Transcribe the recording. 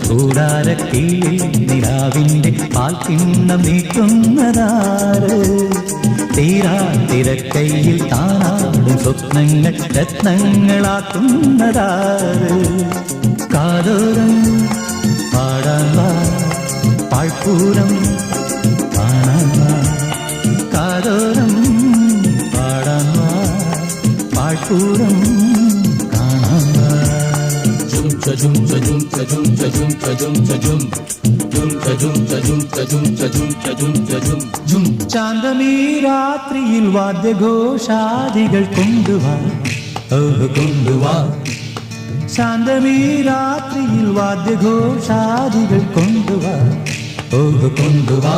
കൂടാരക്കീഴിൽ നിലാവിൻ്റെ പാൽക്കിണ്ണം നീക്കുന്നതാര് തീരാ തിരക്കൈയിൽ താനാടും സ്വപ്നങ്ങൾ രത്നങ്ങളാക്കുന്നതാര് കാതോരം പാടാൻ വാ പാഴ്പൂരം കാണാൻ വാ കാതോരം പാടാൻ വാ പാഴ്പൂരം കാണാൻ വാ Jum cha jum cha jum cha jum cha jum cha jum cha jum cha jum cha jum cha jum cha jum cha jum jum ചാന്തമീ രാത്രിയിൽ വാദ്യഘോഷാദികൾ കൊണ്ടുവാ കൊണ്ടുവാ ശാന്തമീ രാത്രിയിൽ വാദ്യഘോഷാദികൾ കൊണ്ടുവാ കൊണ്ടുവാ